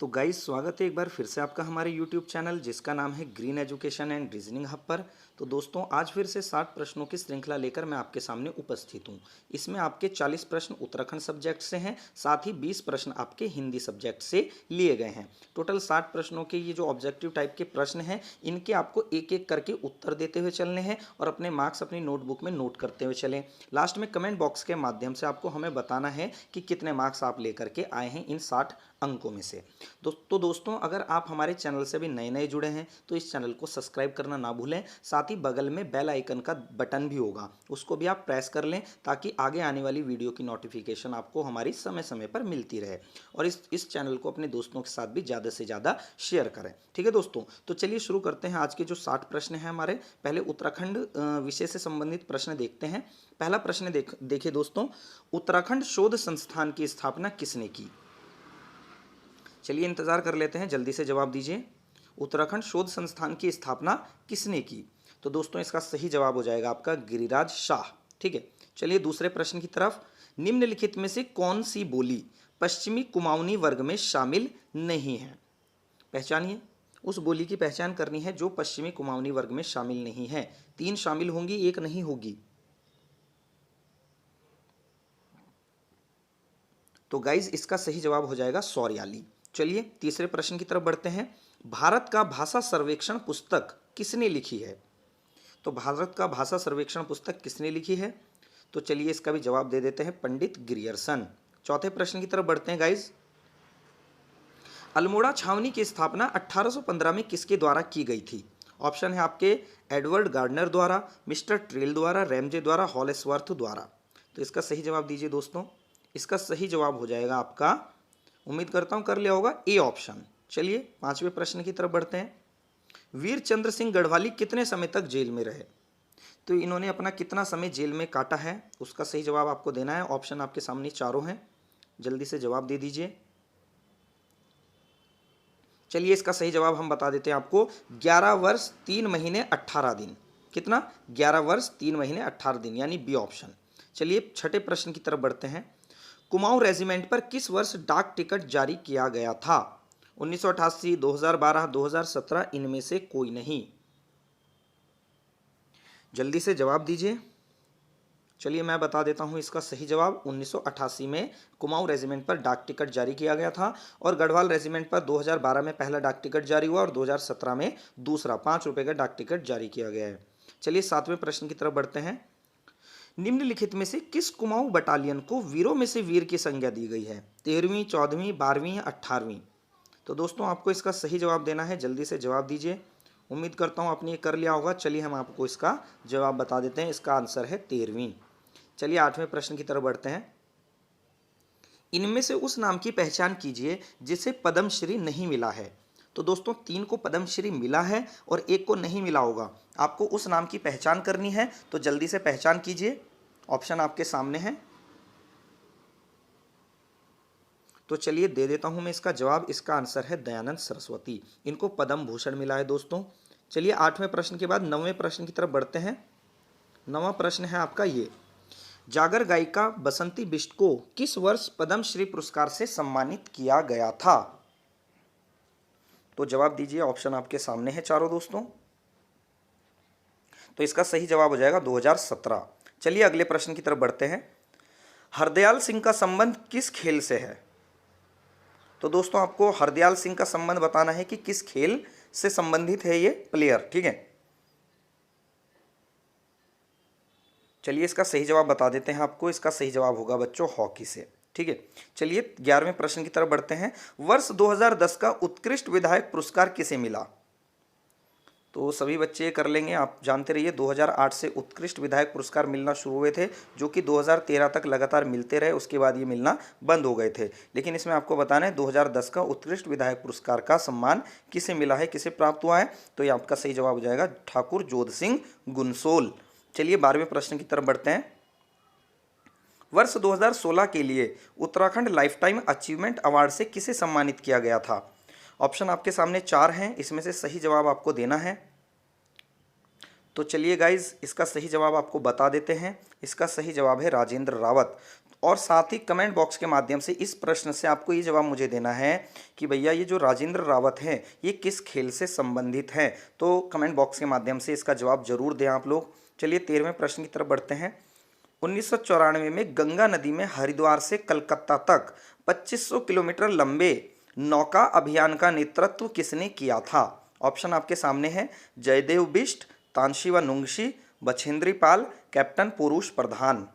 तो गाइस स्वागत है एक बार फिर से आपका हमारे YouTube चैनल जिसका नाम है green education and reasoning hub पर। तो दोस्तों आज फिर से 60 प्रश्नों की श्रृंखला लेकर मैं आपके सामने उपस्थित हूँ। इसमें आपके 40 प्रश्न उत्तराखंड सब्जेक्ट से हैं, साथ ही 20 प्रश्न आपके हिंदी सब्जेक्ट से लिए गए हैं। टोटल 60 प्रश्नों के ये जो ऑब्जेक्टिव टाइप के प्रश्न हैं इनके आपको एक एक करके उत्तर देते हुए चलने हैं और अपने मार्क्स अपनी नोटबुक में नोट करते हुए चलें। लास्ट में कमेंट बॉक्स के माध्यम से आपको हमें बताना है कि कितने मार्क्स आप लेकर के आए हैं इन 60 अंकों में से। तो दोस्तों अगर आप हमारे चैनल से भी नए नए जुड़े हैं तो इस चैनल को सब्सक्राइब करना ना भूलें। साथ ही बगल में बेल आइकन का बटन भी होगा, उसको भी आप प्रेस कर लें ताकि आगे आने वाली वीडियो की नोटिफिकेशन आपको हमारी समय समय पर मिलती रहे। और इस चैनल को अपने दोस्तों के साथ भी ज़्यादा से ज़्यादा शेयर करें। ठीक है दोस्तों, तो चलिए शुरू करते हैं। आज के जो 60 प्रश्न हैं हमारे, पहले उत्तराखंड विषय से संबंधित प्रश्न देखते हैं। पहला प्रश्न देखिए दोस्तों, उत्तराखंड शोध संस्थान की स्थापना किसने की? चलिए इंतजार कर लेते हैं, जल्दी से जवाब दीजिए। उत्तराखंड शोध संस्थान की स्थापना किसने की? तो दोस्तों इसका सही जवाब हो जाएगा आपका गिरिराज शाह। ठीक है, चलिए दूसरे प्रश्न की तरफ। निम्नलिखित में से कौन सी बोली पश्चिमी कुमाऊनी वर्ग में शामिल नहीं है? पहचानिए, उस बोली की पहचान करनी है जो पश्चिमी कुमाऊनी वर्ग में शामिल नहीं है। 3 शामिल होंगी, एक नहीं होगी। तो गाइज इसका सही जवाब हो जाएगा सौर्याली। चलिए तीसरे प्रश्न की तरफ बढ़ते हैं। भारत का भाषा सर्वेक्षण पुस्तक किसने लिखी है? तो भारत का भाषा सर्वेक्षण पुस्तक किसने लिखी है? तो चलिए इसका भी जवाब दे देते हैं, पंडित ग्रियर्सन। चौथे प्रश्न की तरफ बढ़ते हैं गाइज। अल्मोड़ा छावनी की स्थापना 1815 में किसके द्वारा की गई थी? ऑप्शन है आपके एडवर्ड गार्डनर द्वारा, मिस्टर ट्रेल द्वारा, रैमजे द्वारा, हॉलेसवर्थ द्वारा। तो इसका सही जवाब दीजिए दोस्तों। इसका सही जवाब हो जाएगा आपका, उम्मीद करता हूं कर लिया होगा, ए ऑप्शन। चलिए पांचवें प्रश्न की तरफ बढ़ते हैं। वीर चंद्र सिंह गढ़वाली कितने समय तक जेल में रहे? तो इन्होंने अपना कितना समय जेल में काटा है उसका सही जवाब आपको देना है। ऑप्शन आपके सामने चारों हैं, जल्दी से जवाब दे दीजिए। चलिए इसका सही जवाब हम बता देते हैं आपको, 11 वर्ष 3 महीने 18 दिन। कितना? 11 वर्ष 3 महीने 18 दिन, यानी बी ऑप्शन। चलिए छठे प्रश्न की तरफ बढ़ते हैं। कुमाऊं रेजिमेंट पर किस वर्ष डाक टिकट जारी किया गया था? 1988, 2012, 2017, इनमें से कोई नहीं। जल्दी से जवाब दीजिए। चलिए मैं बता देता हूं इसका सही जवाब, 1988 में कुमाऊं रेजिमेंट पर डाक टिकट जारी किया गया था और गढ़वाल रेजिमेंट पर 2012 में पहला डाक टिकट जारी हुआ और 2017 में दूसरा 5 रुपए का डाक टिकट जारी किया गया है। चलिए सातवें प्रश्न की तरफ बढ़ते हैं। निम्नलिखित में से किस कुमाऊं बटालियन को वीरों में से वीर की संज्ञा दी गई है? 13वीं, 14वीं, 12वीं या 18वीं? तो दोस्तों आपको इसका सही जवाब देना है, जल्दी से जवाब दीजिए। उम्मीद करता हूं आपने ये कर लिया होगा। चलिए हम आपको इसका जवाब बता देते हैं, इसका आंसर है 13वीं। चलिए आठवें प्रश्न की तरफ बढ़ते हैं। इनमें से उस नाम की पहचान कीजिए जिसे पद्मश्री नहीं मिला है। तो दोस्तों 3 को पद्मश्री मिला है और 1 को नहीं मिला होगा। आपको उस नाम की पहचान करनी है, तो जल्दी से पहचान कीजिए। ऑप्शन आपके सामने है, तो चलिए दे देता हूं मैं इसका जवाब। इसका आंसर है दयानंद सरस्वती, इनको पद्म भूषण मिला है दोस्तों। चलिए आठवें प्रश्न के बाद 9वें प्रश्न की तरफ बढ़ते हैं। 9वां प्रश्न है आपका ये, जागर गायिका बसंती बिष्ट को किस वर्ष पद्मश्री पुरस्कार से सम्मानित किया गया था? तो जवाब दीजिए, ऑप्शन आपके सामने है चारों दोस्तों। तो इसका सही जवाब हो जाएगा 2017। चलिए अगले प्रश्न की तरफ बढ़ते हैं। हरदयाल सिंह का संबंध किस खेल से है? तो दोस्तों आपको हरदयाल सिंह का संबंध बताना है कि किस खेल से संबंधित है ये प्लेयर। ठीक है, चलिए इसका सही जवाब बता देते हैं आपको। इसका सही जवाब होगा बच्चों हॉकी से। ठीक है, चलिए 11वें प्रश्न की तरफ बढ़ते हैं। वर्ष 2010 का उत्कृष्ट विधायक पुरस्कार किसे मिला? तो सभी बच्चे कर लेंगे, आप जानते रहिए 2008 से उत्कृष्ट विधायक पुरस्कार मिलना शुरू हुए थे, जो कि 2013 तक लगातार मिलते रहे। उसके बाद ये मिलना बंद हो गए थे। लेकिन इसमें आपको बताना है 2010 का उत्कृष्ट विधायक पुरस्कार का सम्मान किसे मिला है, किसे प्राप्त हुआ है? तो ये आपका सही जवाब हो जाएगा ठाकुर जोध सिंह गुनसोल। चलिए 12वें प्रश्न की तरफ बढ़ते हैं। वर्ष 2016 के लिए उत्तराखंड लाइफटाइम अचीवमेंट अवार्ड से किसे सम्मानित किया गया था? ऑप्शन आपके सामने 4 हैं, इसमें से सही जवाब आपको देना है। तो चलिए गाइज इसका सही जवाब आपको बता देते हैं। इसका सही जवाब है राजेंद्र रावत। और साथ ही कमेंट बॉक्स के माध्यम से इस प्रश्न से आपको ये जवाब मुझे देना है कि भैया ये जो राजेंद्र रावत है ये किस खेल से संबंधित है। तो कमेंट बॉक्स के माध्यम से इसका जवाब जरूर दें आप लोग। चलिए 13वें प्रश्न की तरफ बढ़ते हैं। 1994 में गंगा नदी में हरिद्वार से कलकत्ता तक 2500 किलोमीटर लंबे नौका अभियान का नेतृत्व किसने किया था। ऑप्शन आपके सामने है, जयदेव बिष्ट, तानशी व नुंगशी, बछेंद्री पाल, कैप्टन पुरुष प्रधान।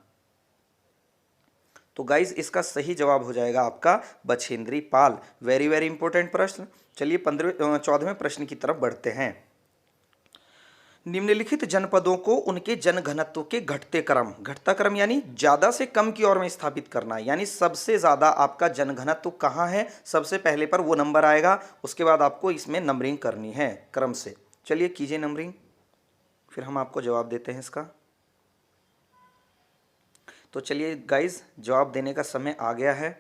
तो गाइज इसका सही जवाब हो जाएगा आपका Bachendri Pal. Very very important प्रश्न। चलिए 14वें प्रश्न की तरफ बढ़ते हैं। निम्नलिखित जनपदों को उनके जनघनत्व के घटता क्रम यानी ज्यादा से कम की ओर में स्थापित करना, यानी सबसे ज्यादा आपका जनघनत्व कहाँ है, सबसे पहले पर वो नंबर आएगा, उसके बाद आपको इसमें नंबरिंग करनी है क्रम से। चलिए कीजिए नंबरिंग, फिर हम आपको जवाब देते हैं इसका। तो चलिए गाइज जवाब देने का समय आ गया है।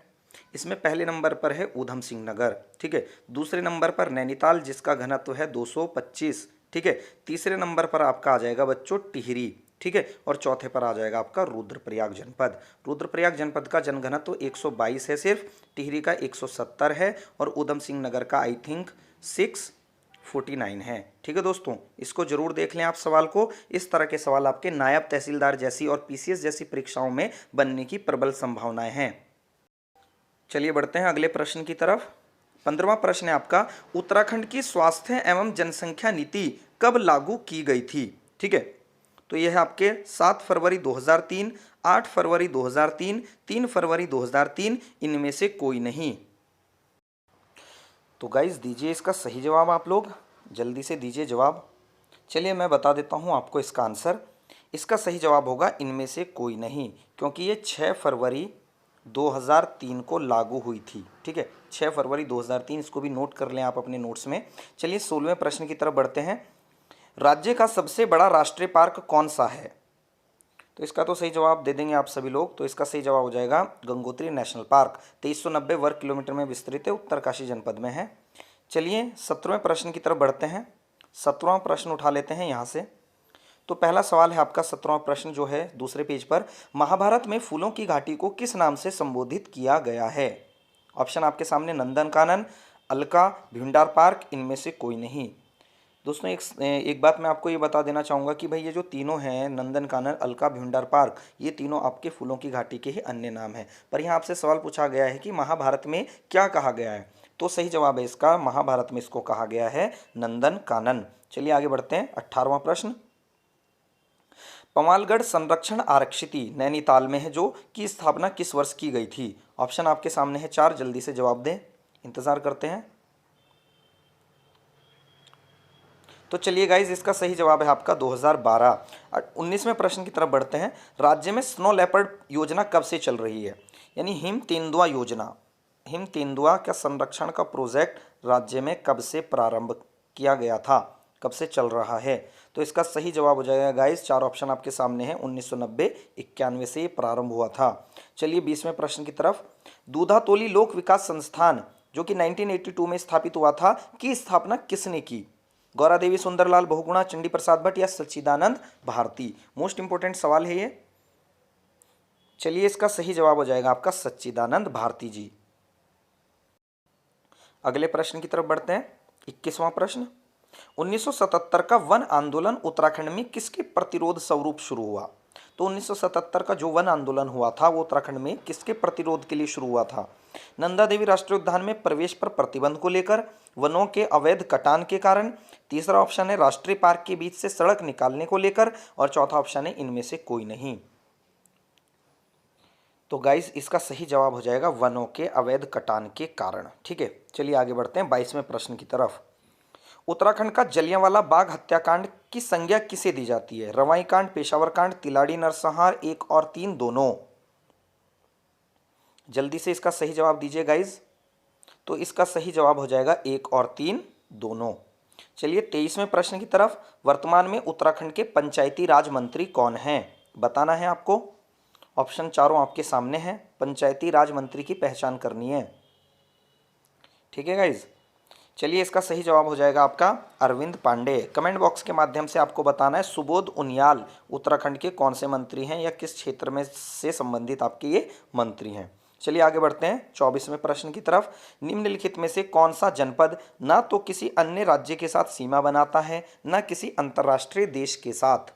इसमें पहले नंबर पर है ऊधम सिंह नगर, ठीक है। दूसरे नंबर पर नैनीताल जिसका घनत्व है 225, ठीक है। तीसरे नंबर पर आपका आ जाएगा बच्चों टिहरी, ठीक है। और चौथे पर आ जाएगा आपका रुद्रप्रयाग जनपद। रुद्रप्रयाग जनपद का जनघनत्व 122 है सिर्फ, टिहरी का 170 है और ऊधम सिंह नगर का आई थिंक 649 है, ठीक है दोस्तों। इसको जरूर देख लें आप सवाल को। इस तरह के सवाल आपके नायब तहसीलदार जैसी और पीसीएस जैसी परीक्षाओं में बनने की प्रबल संभावनाएं हैं। चलिए बढ़ते हैं अगले प्रश्न की तरफ। 15वां प्रश्न है आपका, उत्तराखंड की स्वास्थ्य एवं जनसंख्या नीति कब लागू की गई थी, ठीक है। तो यह है आपके 7 फरवरी 2003, 8 फरवरी 2003, 3 फरवरी 2003, इनमें से कोई नहीं। तो गाइज दीजिए इसका सही जवाब, आप लोग जल्दी से दीजिए जवाब। चलिए मैं बता देता हूं आपको इसका आंसर। इसका सही जवाब होगा इनमें से कोई नहीं, क्योंकि ये 6 फरवरी 2003 को लागू हुई थी, ठीक है। 6 फरवरी 2003, इसको भी नोट कर लें आप अपने नोट्स में। चलिए 16वें प्रश्न की तरफ बढ़ते हैं। राज्य का सबसे बड़ा राष्ट्रीय पार्क कौन सा है। तो इसका तो सही जवाब दे देंगे आप सभी लोग। तो इसका सही जवाब हो जाएगा गंगोत्री नेशनल पार्क, 2390 वर्ग किलोमीटर में विस्तृत है, उत्तरकाशी जनपद में है। चलिए 17वें प्रश्न की तरफ बढ़ते हैं। 17वां प्रश्न उठा लेते हैं यहाँ से। तो पहला सवाल है आपका 17वां प्रश्न जो है दूसरे पेज पर, महाभारत में फूलों की घाटी को किस नाम से संबोधित किया गया है। ऑप्शन आपके सामने, नंदन कानन, अलका, भीमडार पार्क, इनमें से कोई नहीं। दोस्तों एक बात मैं आपको ये बता देना चाहूँगा कि भाई ये जो तीनों हैं, नंदन कानन, अलका, भीमडार पार्क, ये तीनों आपके फूलों की घाटी के ही अन्य नाम हैं। पर यहाँ आपसे सवाल पूछा गया है कि महाभारत में क्या कहा गया है, तो सही जवाब है इसका, महाभारत में इसको कहा गया है नंदन कानन। चलिए आगे बढ़ते हैं। 18वां प्रश्न, पवालगढ़ संरक्षण आरक्षिति नैनीताल में है जो की स्थापना किस वर्ष की गई थी। ऑप्शन आपके सामने है 4, जल्दी से जवाब दें, इंतजार करते हैं। तो चलिए गाइज इसका सही जवाब है आपका 2012। 19वें प्रश्न की तरफ बढ़ते हैं। राज्य में स्नो लेपर्ड योजना कब से चल रही है, यानी हिम तेंदुआ योजना, हिम तेंदुआ का संरक्षण का प्रोजेक्ट राज्य में कब से प्रारंभ किया गया था, कब से चल रहा है। तो इसका सही जवाब हो जाएगा गाइज, 4 ऑप्शन आपके सामने हैं, 1990, 91 से ये प्रारंभ हुआ था। चलिए 20वें प्रश्न की तरफ। दूधातोली लोक विकास संस्थान जो कि 1982 में स्थापित हुआ था, की स्थापना किसने की। गौरा देवी सुंदरलाल बहुगुणा, चंडी प्रसाद भट्ट या सच्चिदानंद भारती। मोस्ट इंपोर्टेंट सवाल है ये। चलिए इसका सही जवाब हो जाएगा आपका सच्चिदानंद भारती जी। अगले प्रश्न की तरफ बढ़ते हैं। 21वां प्रश्न, 1977 का वन आंदोलन उत्तराखंड में किसके प्रतिरोध स्वरूप शुरू हुआ। तो 1977 का जो वन आंदोलन हुआ था वो उत्तराखंड में किसके प्रतिरोध के लिए शुरू हुआ था। नंदा देवी राष्ट्रीय उद्यान में प्रवेश पर प्रतिबंध को लेकर, वनों के अवैध कटान के कारण, तीसरा ऑप्शन है राष्ट्रीय पार्क के बीच से सड़क निकालने को लेकर, और चौथा ऑप्शन है इनमें से कोई नहीं। तो गाइस इसका सही जवाब हो जाएगा वनों के अवैध कटान के कारण, ठीक है। चलिए आगे बढ़ते हैं 22वें प्रश्न की तरफ। उत्तराखंड का जलियांवाला बाग हत्याकांड की संज्ञा किसे दी जाती है। रवाई कांड, पेशावर कांड, तिलाड़ी नरसंहार, 1 और 3 दोनों। जल्दी से इसका सही जवाब दीजिए गाइज। तो इसका सही जवाब हो जाएगा 1 और 3 दोनों। चलिए 23वें प्रश्न की तरफ। वर्तमान में उत्तराखंड के पंचायती राज मंत्री कौन हैं, बताना है आपको। ऑप्शन चारों आपके सामने हैं, पंचायती राज मंत्री की पहचान करनी है, ठीक है गाइज। चलिए इसका सही जवाब हो जाएगा आपका अरविंद पांडे। कमेंट बॉक्स के माध्यम से आपको बताना है सुबोध उनियाल उत्तराखंड के कौन से मंत्री हैं या किस क्षेत्र में से संबंधित आपके ये मंत्री हैं। चलिए आगे बढ़ते हैं 24वें प्रश्न की तरफ। निम्नलिखित में से कौन सा जनपद ना तो किसी अन्य राज्य के साथ सीमा बनाता है न किसी अंतर्राष्ट्रीय देश के साथ।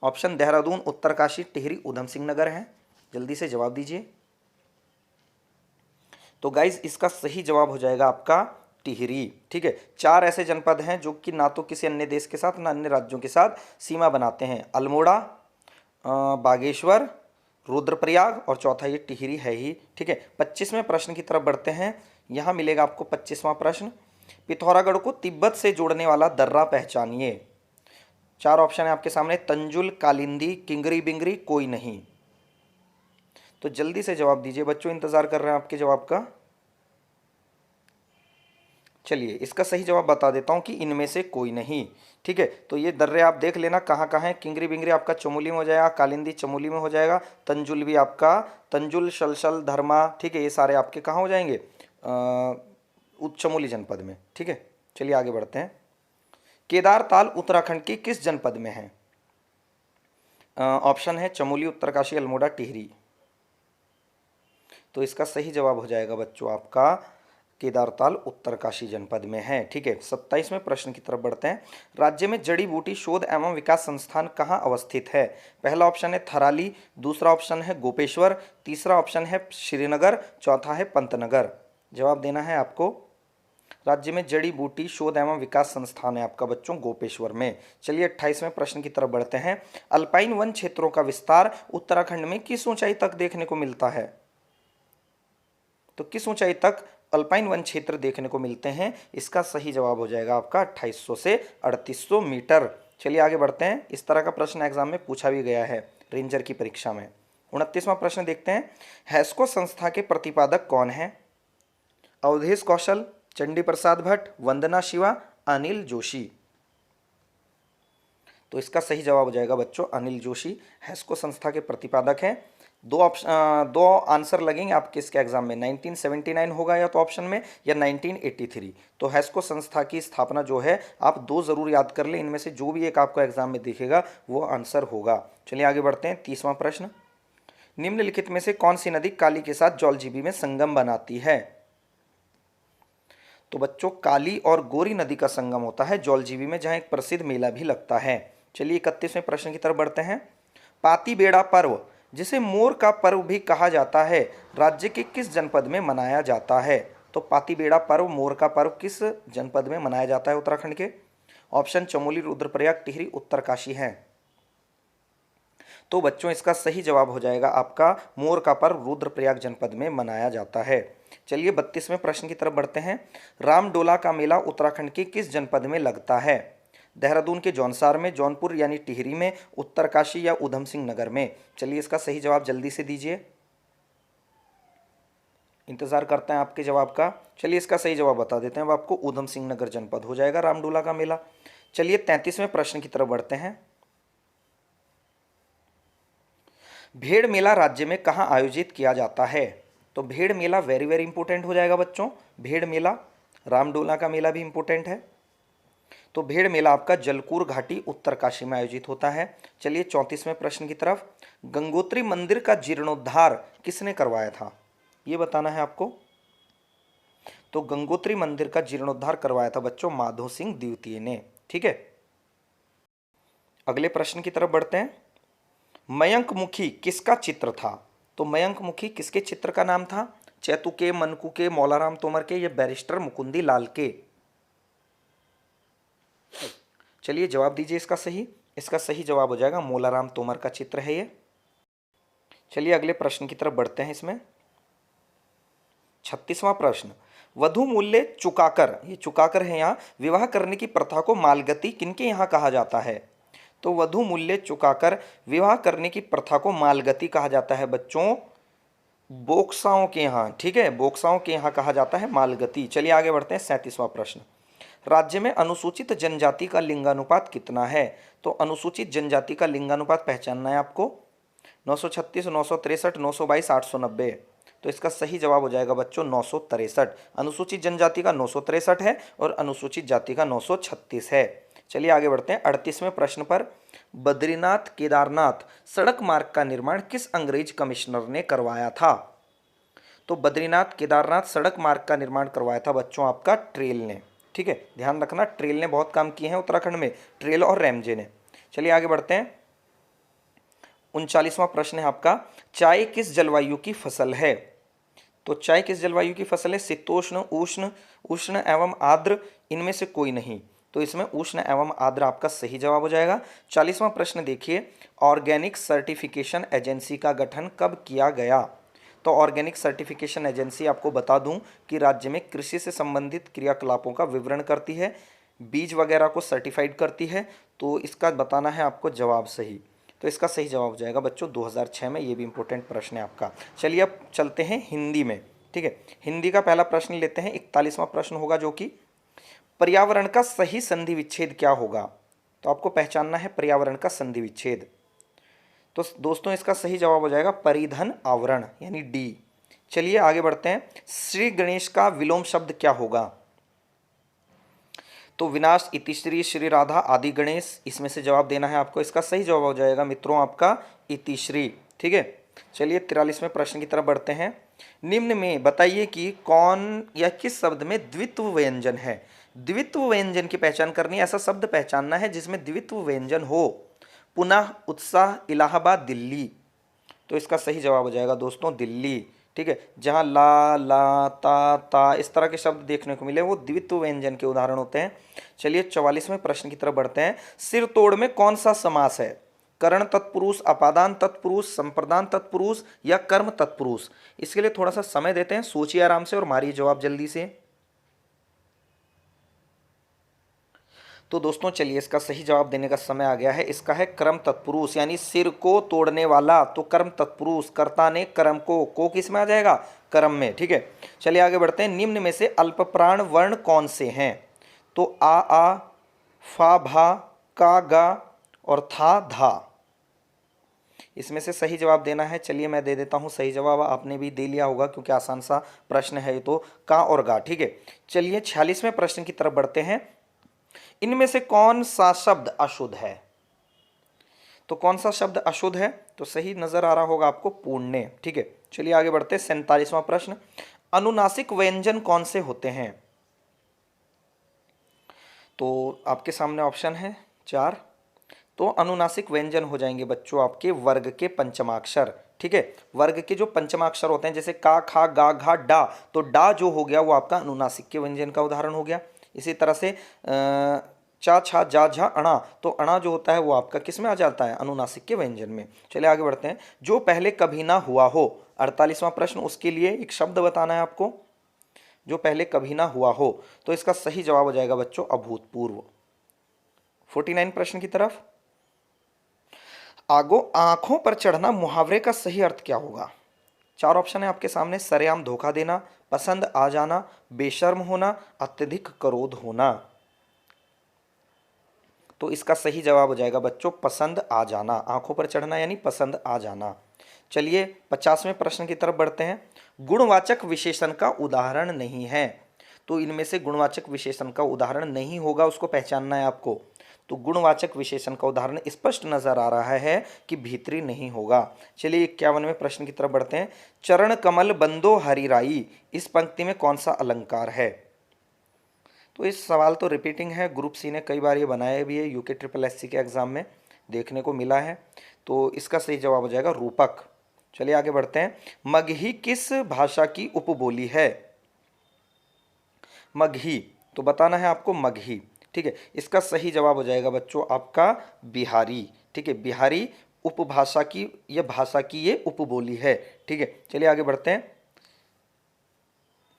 ऑप्शन देहरादून, उत्तरकाशी, टिहरी, ऊधम सिंह नगर है। जल्दी से जवाब दीजिए। तो गाइज इसका सही जवाब हो जाएगा आपका टिहरी। ठीक है, 4 ऐसे जनपद हैं जो कि ना तो किसी अन्य देश के साथ ना अन्य राज्यों के साथ सीमा बनाते हैं। अल्मोड़ा, बागेश्वर, रुद्रप्रयाग और चौथा ये टिहरी है ही। ठीक है, 25वें प्रश्न की तरफ बढ़ते हैं। यहाँ मिलेगा आपको 25वां प्रश्न। पिथौरागढ़ को तिब्बत से जोड़ने वाला दर्रा पहचानिए। 4 ऑप्शन है आपके सामने, तंजुल, कालिंदी, किंगरी बिंगरी, कोई नहीं। तो जल्दी से जवाब दीजिए बच्चों, इंतजार कर रहे हैं आपके जवाब का। चलिए इसका सही जवाब बता देता हूं कि इनमें से कोई नहीं। ठीक है, तो ये दर्रे आप देख लेना कहाँ कहाँ हैं। किंगरी बिंगरी आपका चमोली में हो जाएगा, कालिंदी चमोली में हो जाएगा, तंजुल भी आपका, तंजुल, शलशल, धर्मा, ठीक है, ये सारे आपके कहाँ हो जाएंगे, चमोली जनपद में। ठीक है, चलिए आगे बढ़ते हैं। केदारताल उत्तराखंड के किस जनपद में है। ऑप्शन है चमोली, उत्तरकाशी, अल्मोड़ा, टिहरी। तो इसका सही जवाब हो जाएगा बच्चों आपका केदारताल उत्तरकाशी जनपद में है। ठीक है, 27वें प्रश्न की तरफ बढ़ते हैं। राज्य में जड़ी बूटी शोध एवं विकास संस्थान कहाँ अवस्थित है। पहला ऑप्शन है थराली, दूसरा ऑप्शन है गोपेश्वर, तीसरा ऑप्शन है श्रीनगर, चौथा है पंतनगर। जवाब देना है आपको। राज्य में जड़ी बूटी शोध एवं विकास संस्थान है आपका बच्चों गोपेश्वर में। चलिए 28वें प्रश्न की तरफ बढ़ते हैं। अल्पाइन वन क्षेत्रों का विस्तार उत्तराखंड में किस ऊंचाई तक देखने को मिलता है। तो किस ऊंचाई तक अल्पाइन वन क्षेत्र देखने को मिलते हैं। इसका सही जवाब हो जाएगा आपका 2800 से 3800 मीटर। चलिए आगे बढ़ते हैं। इस तरह का प्रश्न एग्जाम में पूछा भी गया है रेंजर की परीक्षा में। 29वां प्रश्न देखते हैं। हैस्को संस्था के प्रतिपादक कौन है। अवधेश कौशल, चंडी प्रसाद भट्ट, वंदना शिवा, अनिल जोशी। तो इसका सही जवाब हो जाएगा बच्चों अनिल जोशी हैस्को संस्था के प्रतिपादक हैं। दो आंसर लगेंगे आपके इसके एग्जाम में, 1979 होगा या तो ऑप्शन में, या 1983। तो हैस्को संस्था की स्थापना जो है आप 2 जरूर याद कर लें, इनमें से जो भी एक आपको एग्जाम में दिखेगा वो आंसर होगा। चलिए आगे बढ़ते हैं। 30वां प्रश्न। निम्नलिखित में से कौन सी नदी काली के साथ जौलजीबी में संगम बनाती है। तो बच्चों काली और गोरी नदी का संगम होता है जौलजीबी में, जहां एक प्रसिद्ध मेला भी लगता है। चलिए 31वें प्रश्न की तरफ बढ़ते हैं। पाती बेड़ा पर्व जिसे मोर का पर्व भी कहा जाता है राज्य के किस जनपद में मनाया जाता है। तो पाती बेड़ा पर्व, मोर का पर्व किस जनपद में मनाया जाता है उत्तराखंड के। ऑप्शन चमोली, रुद्रप्रयाग, टिहरी, उत्तरकाशी है। तो बच्चों इसका सही जवाब हो जाएगा आपका मोर का पर्व रुद्रप्रयाग जनपद में मनाया जाता है। चलिए 32वें प्रश्न की तरफ बढ़ते हैं। रामडोला का मेला उत्तराखंड के किस जनपद में लगता है। देहरादून के जौनसार में, जौनपुर यानी टिहरी में, उत्तरकाशी या ऊधम सिंह नगर में। चलिए इसका सही जवाब जल्दी से दीजिए, इंतजार करते हैं आपके जवाब का। चलिए इसका सही जवाब बता देते हैं, अब आपको ऊधम सिंह नगर जनपद हो जाएगा रामडोला का मेला। चलिए 33वें प्रश्न की तरफ बढ़ते हैं। भेड़ मेला राज्य में कहाँ आयोजित किया जाता है। तो भेड़ मेला वेरी वेरी इंपॉर्टेंट हो जाएगा बच्चों, भेड़ मेला। रामडोला का मेला भी इंपॉर्टेंट है। तो भेड़ मेला आपका जलकूर घाटी उत्तरकाशी में आयोजित होता है। चलिए 34वें प्रश्न की तरफ। गंगोत्री मंदिर का जीर्णोद्धार किसने करवाया था, ये बताना है आपको। तो गंगोत्री मंदिर का जीर्णोद्धार करवाया था बच्चों माधो सिंह द्वितीय ने। ठीक है, अगले प्रश्न की तरफ बढ़ते हैं। मयंक मुखी किसका चित्र था। तो मयंक मुखी किसके चित्र का नाम था। चैतु के, मनकू के, मौलाराम तोमर के, या बैरिस्टर मुकुंदी लाल के। चलिए जवाब दीजिए इसका सही। इसका सही जवाब हो जाएगा मौलाराम तोमर का चित्र है ये। चलिए अगले प्रश्न की तरफ बढ़ते हैं। इसमें 36वां प्रश्न। वधु मूल्य चुकाकर, ये चुकाकर है यहाँ, विवाह करने की प्रथा को मालगति किनके यहाँ कहा जाता है। तो वधु मूल्य चुकाकर विवाह करने की प्रथा को मालगति कहा जाता है बच्चों बोक्साओं के यहाँ। ठीक है, बोक्साओं के यहाँ कहा जाता है मालगति। चलिए आगे बढ़ते हैं। 37वां प्रश्न। राज्य में अनुसूचित जनजाति का लिंगानुपात कितना है। तो अनुसूचित जनजाति का लिंगानुपात पहचानना है आपको। 936, 963, 922, 890। तो इसका सही जवाब हो जाएगा बच्चों 963। अनुसूचित जनजाति का 963 है और अनुसूचित जाति का 936 है। चलिए आगे बढ़ते हैं 38वें प्रश्न पर। बद्रीनाथ केदारनाथ सड़क मार्ग का निर्माण किस अंग्रेज कमिश्नर ने करवाया था? तो बद्रीनाथ केदारनाथ सड़क मार्ग का निर्माण करवाया था बच्चों आपका ट्रेल ने। ठीक है, ध्यान रखना, ट्रेल ने बहुत काम किए हैं उत्तराखंड में, ट्रेल और रैमजे ने। चलिए आगे बढ़ते हैं 39वां प्रश्न है आपका, चाय किस जलवायु की फसल है? तो चाय किस जलवायु की फसल है? शीतोष्ण, उष्ण, उष्ण एवं आर्द्र, इनमें से कोई नहीं। तो इसमें उष्ण एवं आर्द्र आपका सही जवाब हो जाएगा। 40वां प्रश्न देखिए, ऑर्गेनिक सर्टिफिकेशन एजेंसी का गठन कब किया गया? तो ऑर्गेनिक सर्टिफिकेशन एजेंसी आपको बता दूं कि राज्य में कृषि से संबंधित क्रियाकलापों का विवरण करती है, बीज वगैरह को सर्टिफाइड करती है। तो इसका बताना है आपको जवाब सही। तो इसका सही जवाब हो जाएगा बच्चों 2006 में। ये भी इंपॉर्टेंट प्रश्न है आपका। चलिए अब चलते हैं हिंदी में। ठीक है, हिंदी का पहला प्रश्न लेते हैं। 41वां प्रश्न होगा जो कि पर्यावरण का सही संधि विच्छेद क्या होगा? तो आपको पहचानना है पर्यावरण का संधि विच्छेद। तो दोस्तों इसका सही जवाब हो जाएगा परिधन आवरण, यानी डी। चलिए आगे बढ़ते हैं। श्री गणेश का विलोम शब्द क्या होगा? तो विनाश, इतिश्री, श्री राधा, आदि गणेश, इसमें से जवाब देना है आपको। इसका सही जवाब हो जाएगा मित्रों आपका इतिश्री। ठीक है, चलिए 43वें प्रश्न की तरफ बढ़ते हैं। निम्न में बताइए कि कौन या किस शब्द में द्वित्व व्यंजन है? द्वित्व व्यंजन की पहचान करनी है, ऐसा शब्द पहचानना है जिसमें द्वित्व व्यंजन हो। पुनः, उत्साह, इलाहाबाद, दिल्ली। तो इसका सही जवाब हो जाएगा दोस्तों दिल्ली। ठीक है, जहाँ ला, ला, ता इस तरह के शब्द देखने को मिले वो द्वित्व व्यंजन के उदाहरण होते हैं। चलिए 44वें प्रश्न की तरफ बढ़ते हैं। सिर तोड़ में कौन सा समास है? करण तत्पुरुष, अपादान तत्पुरुष, संप्रदान तत्पुरुष या कर्म तत्पुरुष? इसके लिए थोड़ा सा समय देते हैं, सोचिए आराम से और मारिए जवाब जल्दी से। तो दोस्तों चलिए इसका सही जवाब देने का समय आ गया है। इसका है कर्म तत्पुरुष, यानी सिर को तोड़ने वाला। तो कर्म तत्पुरुष, कर्ता ने कर्म को किस में आ जाएगा? कर्म में। ठीक है, चलिए आगे बढ़ते हैं। निम्न में से अल्प प्राण वर्ण कौन से हैं? तो आ, फा, भा, का, गा और था, धा। इसमें से सही जवाब देना है। चलिए मैं दे देता हूं सही जवाब, आपने भी दे लिया होगा क्योंकि आसान सा प्रश्न है ये तो, का और गा। ठीक है, चलिए 46वें प्रश्न की तरफ बढ़ते हैं। इनमें से कौन सा शब्द अशुद्ध है? तो कौन सा शब्द अशुद्ध है? तो सही नजर आ रहा होगा आपको, पुण्य। ठीक है, चलिए आगे बढ़ते हैं 47वां प्रश्न। अनुनासिक व्यंजन कौन से होते हैं? तो आपके सामने ऑप्शन है 4। तो अनुनासिक व्यंजन हो जाएंगे बच्चों आपके वर्ग के पंचमाक्षर। ठीक है, वर्ग के जो पंचमाक्षर होते हैं जैसे का, खा, गा, घा, डा, तो डा जो हो गया वो आपका अनुनासिक के व्यंजन का उदाहरण हो गया। इसी तरह से चा, छा, जा, झा, अणा, तो अणा जो होता है वो आपका किस में आ जाता है? अनुनासिक के व्यंजन में। चलिए आगे बढ़ते हैं। जो पहले कभी ना हुआ हो, 48वां प्रश्न, उसके लिए एक शब्द बताना है आपको जो पहले कभी ना हुआ हो। तो इसका सही जवाब हो जाएगा बच्चों अभूतपूर्व। 49 प्रश्न की तरफ। आंखों पर चढ़ना मुहावरे का सही अर्थ क्या होगा? 4 ऑप्शन है आपके सामने। सरेआम धोखा देना, पसंद आ जाना, बेशर्म होना, अत्यधिक क्रोध होना। तो इसका सही जवाब हो जाएगा बच्चों पसंद आ जाना। आंखों पर चढ़ना यानी पसंद आ जाना। चलिए 50वें प्रश्न की तरफ बढ़ते हैं। गुणवाचक विशेषण का उदाहरण नहीं है। तो इनमें से गुणवाचक विशेषण का उदाहरण नहीं होगा, उसको पहचानना है आपको। तो गुणवाचक विशेषण का उदाहरण स्पष्ट नजर आ रहा है कि भीतरी नहीं होगा। चलिए 51वें प्रश्न की तरफ बढ़ते हैं। चरण कमल बंदो हरिराई, इस पंक्ति में कौन सा अलंकार है? तो इस सवाल तो रिपीटिंग है, ग्रुप सी ने कई बार ये बनाया भी है, यूके ट्रिपल एससी के एग्जाम में देखने को मिला है। तो इसका सही जवाब हो जाएगा रूपक। चलिए आगे बढ़ते हैं। मगही किस भाषा की उपबोली है? मगही, तो बताना है आपको मगही। ठीक है, इसका सही जवाब हो जाएगा बच्चों आपका बिहारी। ठीक है, बिहारी उपभाषा की, यह भाषा की ये उपबोली है। ठीक है, चलिए आगे बढ़ते हैं,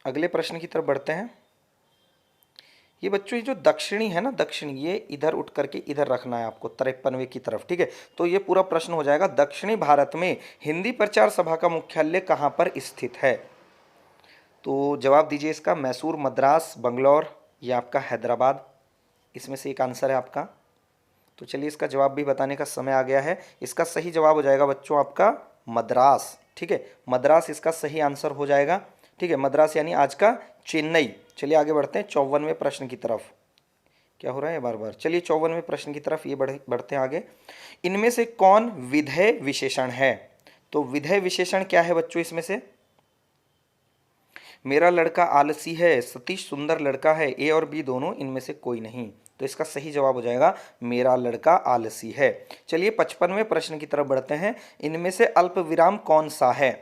अगले प्रश्न की तरफ बढ़ते हैं। ये बच्चों ये जो दक्षिणी है ना, दक्षिणी, ये इधर उठ करके इधर रखना है आपको 53वें की तरफ। ठीक है, तो ये पूरा प्रश्न हो जाएगा दक्षिणी भारत में हिंदी प्रचार सभा का मुख्यालय कहाँ पर स्थित है? तो जवाब दीजिए इसका। मैसूर, मद्रास, बंगलौर या आपका हैदराबाद, इसमें से एक आंसर है आपका। तो चलिए इसका जवाब भी बताने का समय आ गया है। इसका सही जवाब हो जाएगा बच्चों आपका मद्रास। ठीक है, मद्रास इसका सही आंसर हो जाएगा। ठीक है, मद्रास यानी आज का चेन्नई। चलिए आगे बढ़ते हैं 54वें प्रश्न की तरफ। क्या हो रहा है बार बार? चलिए 54वें प्रश्न की तरफ ये बढ़ते हैं आगे। इनमें से कौन विधेय विशेषण है? तो विधेय विशेषण क्या है बच्चों इसमें से? मेरा लड़का आलसी है, सतीश सुंदर लड़का है, ए और बी दोनों, इनमें से कोई नहीं। तो इसका सही जवाब हो जाएगा मेरा लड़का आलसी है। चलिए 55वें प्रश्न की तरफ बढ़ते हैं। इनमें से अल्प विराम कौन सा है?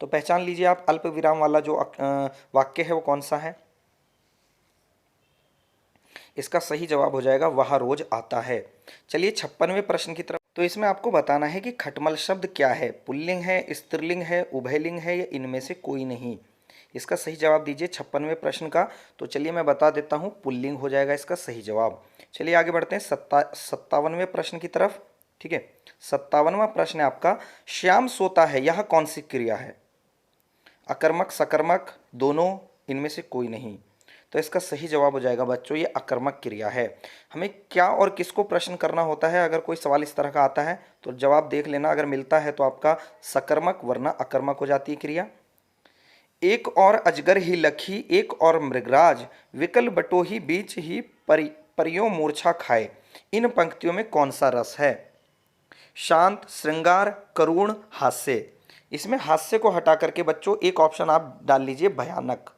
तो पहचान लीजिए आप, अल्प विराम वाला जो वाक्य है वो कौन सा है? इसका सही जवाब हो जाएगा वह रोज आता है। चलिए 56वें प्रश्न की तरफ। तो इसमें आपको बताना है कि खटमल शब्द क्या है, पुल्लिंग है, स्त्रीलिंग है, उभयलिंग है या इनमें से कोई नहीं। इसका सही जवाब दीजिए 56वें प्रश्न का। तो चलिए मैं बता देता हूँ, पुल्लिंग हो जाएगा इसका सही जवाब। चलिए आगे बढ़ते हैं 57वें प्रश्न की तरफ। ठीक है, 57वां प्रश्न है आपका, श्याम सोता है यह कौन सी क्रिया है? अकर्मक, सकर्मक, दोनों, इनमें से कोई नहीं। तो इसका सही जवाब हो जाएगा बच्चों ये अकर्मक क्रिया है। हमें क्या और किसको प्रश्न करना होता है अगर कोई सवाल इस तरह का आता है? तो जवाब देख लेना, अगर मिलता है तो आपका सकर्मक, वरना अकर्मक हो जाती है क्रिया। एक और अजगर ही लखी, एक और मृगराज, विकल बटो ही बीच ही परियों मूर्छा खाए, इन पंक्तियों में कौन सा रस है? शांत, श्रृंगार, करुण, हास्य। इसमें हास्य को हटा करके बच्चों एक ऑप्शन आप डाल लीजिए भयानक।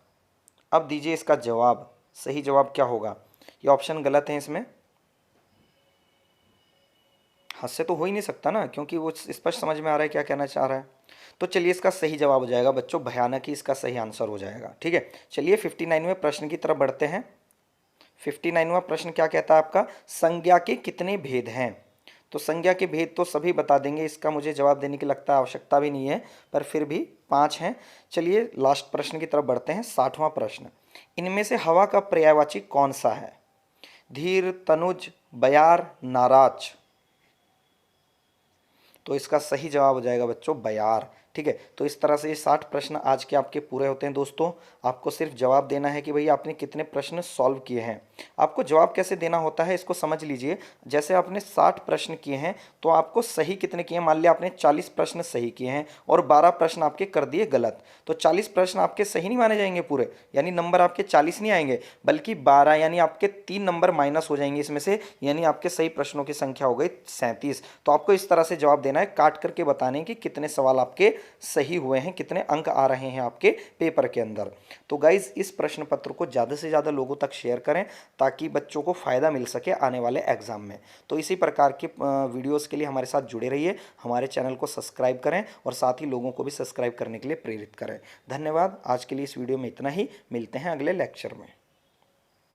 अब दीजिए इसका जवाब, सही जवाब क्या होगा? ये ऑप्शन गलत है, इसमें हास्य तो हो ही नहीं सकता ना, क्योंकि वो स्पष्ट समझ में आ रहा है क्या कहना चाह रहा है। तो चलिए इसका सही जवाब हो जाएगा बच्चों भयानक ही इसका सही आंसर हो जाएगा। ठीक है, चलिए 59वें प्रश्न की तरफ बढ़ते हैं। 59वां प्रश्न क्या कहता है आपका, संज्ञा के कितने भेद हैं? तो संज्ञा के भेद तो सभी बता देंगे, इसका मुझे जवाब देने की लगता है आवश्यकता भी नहीं है, पर फिर भी 5 हैं। चलिए लास्ट प्रश्न की तरफ बढ़ते हैं, 60वां प्रश्न। इनमें से हवा का पर्यायवाची कौन सा है? धीर, तनुज, बयार, नाराज। तो इसका सही जवाब हो जाएगा बच्चों बयार। ठीक है, तो इस तरह से ये 60 प्रश्न आज के आपके पूरे होते हैं दोस्तों। आपको सिर्फ जवाब देना है कि भाई आपने कितने प्रश्न सॉल्व किए हैं। आपको जवाब कैसे देना होता है इसको समझ लीजिए। जैसे आपने 60 प्रश्न किए हैं तो आपको सही कितने किए हैं? मान लिया आपने 40 प्रश्न सही किए हैं और 12 प्रश्न आपके कर दिए गलत, तो 40 प्रश्न आपके सही नहीं माने जाएंगे पूरे, यानी नंबर आपके 40 नहीं आएंगे, बल्कि 12 यानी आपके 3 नंबर माइनस हो जाएंगे इसमें से, यानी आपके सही प्रश्नों की संख्या हो गई 37। तो आपको इस तरह से जवाब देना है, काट करके बताने कि कितने सवाल आपके सही हुए हैं, कितने अंक आ रहे हैं आपके पेपर के अंदर। तो गाइज इस प्रश्न पत्र को ज़्यादा से ज़्यादा लोगों तक शेयर करें ताकि बच्चों को फ़ायदा मिल सके आने वाले एग्जाम में। तो इसी प्रकार के वीडियोस के लिए हमारे साथ जुड़े रहिए, हमारे चैनल को सब्सक्राइब करें और साथ ही लोगों को भी सब्सक्राइब करने के लिए प्रेरित करें। धन्यवाद। आज के लिए इस वीडियो में इतना ही, मिलते हैं अगले लेक्चर में।